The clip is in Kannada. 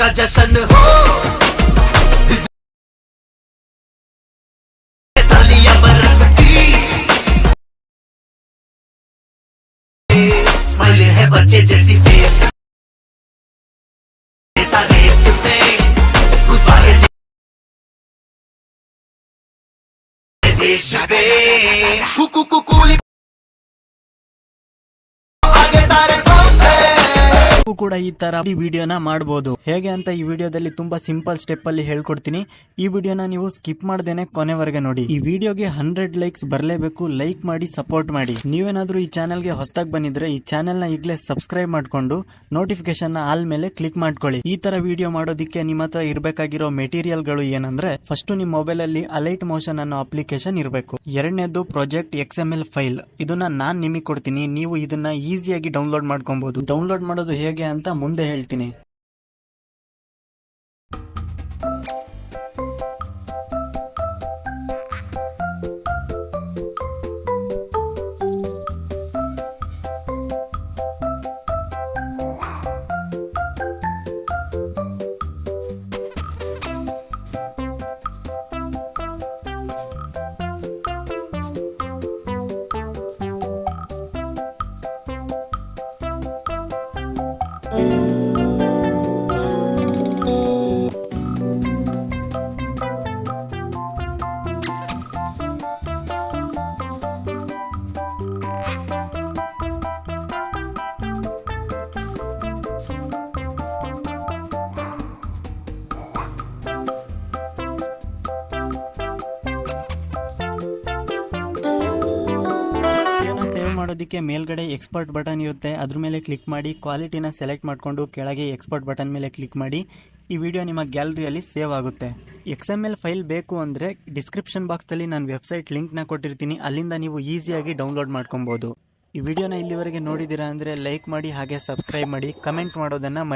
का जश्न हो, तालियां बरसती, स्माइल है बच्चे जैसी फेस, सारे सुनते रुतबा है देश पे, कुकूली आगे सारे ಕೂಡ ಈ ತರ ಈ ವಿಡಿಯೋನ ಮಾಡಬಹುದು. ಹೇಗೆ ಅಂತ ಈ ವಿಡಿಯೋದಲ್ಲಿ ತುಂಬಾ ಸಿಂಪಲ್ ಸ್ಟೆಪ್ ಅಲ್ಲಿ ಹೇಳ್ಕೊಡ್ತೀನಿ. ಈ ವಿಡಿಯೋನ ನೀವು ಸ್ಕಿಪ್ ಮಾಡದೇನೆ ಕೊನೆವರೆಗೆ ನೋಡಿ. ಈ ವಿಡಿಯೋಗೆ 100 ಲೈಕ್ಸ್ ಬರಲೇಬೇಕು. ಲೈಕ್ ಮಾಡಿ ಸಪೋರ್ಟ್ ಮಾಡಿ. ನೀವೇನಾದ್ರೂ ಈ ಚಾನೆಲ್ಗೆ ಹೊಸದಾಗಿ ಬಂದಿದ್ರೆ ಈ ಚಾನೆಲ್ ನ ಈಗಲೇ ಸಬ್ಸ್ಕ್ರೈಬ್ ಮಾಡ್ಕೊಂಡು ನೋಟಿಫಿಕೇಶನ್ ನ ಆಲ್ ಮೇಲೆ ಕ್ಲಿಕ್ ಮಾಡ್ಕೊಳ್ಳಿ. ಈ ತರ ವಿಡಿಯೋ ಮಾಡೋದಕ್ಕೆ ನಿಮ್ಮ ಹತ್ರ ಇರಬೇಕಾಗಿರೋ ಮೆಟೀರಿಯಲ್ ಗಳು ಏನಂದ್ರೆ, ಫಸ್ಟ್ ನಿಮ್ಮ ಮೊಬೈಲ್ ಅಲ್ಲಿ ಅಲೈಟ್ ಮೋಷನ್ ಅನ್ನೋ ಅಪ್ಲಿಕೇಶನ್ ಇರಬೇಕು. ಎರಡನೇದು ಪ್ರಾಜೆಕ್ಟ್ XML ಫೈಲ್. ಇದನ್ನ ನಾನ್ ನಿಮಗೆ ಕೊಡ್ತೀನಿ. ನೀವು ಇದನ್ನ ಈಸಿಯಾಗಿ ಡೌನ್ಲೋಡ್ ಮಾಡ್ಕೊಬಹುದು. ಡೌನ್ಲೋಡ್ ಮಾಡೋದು ಹೇಗೆ ಅಂತ ಮುಂದೆ ಹೇಳ್ತೀನಿ. ಮಾಡೋದಕ್ಕೆ ಮೇಲ್ಗಡೆ ಎಕ್ಸ್ಪೋರ್ಟ್ ಬಟನ್ ಇರುತ್ತೆ. ಅದ್ರ ಮೇಲೆ ಕ್ಲಿಕ್ ಮಾಡಿ ಕ್ವಾಲಿಟಿನ ಸೆಲೆಕ್ಟ್ ಮಾಡಿಕೊಂಡು ಕೆಳಗೆ ಎಕ್ಸ್ಪೋರ್ಟ್ ಬಟನ್ ಮೇಲೆ ಕ್ಲಿಕ್ ಮಾಡಿ. ಈ ವಿಡಿಯೋ ನಿಮ್ಮ ಗ್ಯಾಲರಿಯಲ್ಲಿ ಸೇವ್ ಆಗುತ್ತೆ. XML ಫೈಲ್ ಬೇಕು ಅಂದರೆ ಡಿಸ್ಕ್ರಿಪ್ಷನ್ ಬಾಕ್ಸಲ್ಲಿ ನಾನು ವೆಬ್ಸೈಟ್ ಲಿಂಕ್ನ ಕೊಟ್ಟಿರ್ತೀನಿ. ಅಲ್ಲಿಂದ ನೀವು ಈಸಿಯಾಗಿ ಡೌನ್ಲೋಡ್ ಮಾಡ್ಕೊಬೋದು. ಈ ವಿಡಿಯೋನ ಇಲ್ಲಿವರೆಗೆ ನೋಡಿದ್ದೀರಾ ಅಂದರೆ ಲೈಕ್ ಮಾಡಿ, ಹಾಗೆ ಸಬ್ಸ್ಕ್ರೈಬ್ ಮಾಡಿ, ಕಮೆಂಟ್ ಮಾಡೋದನ್ನು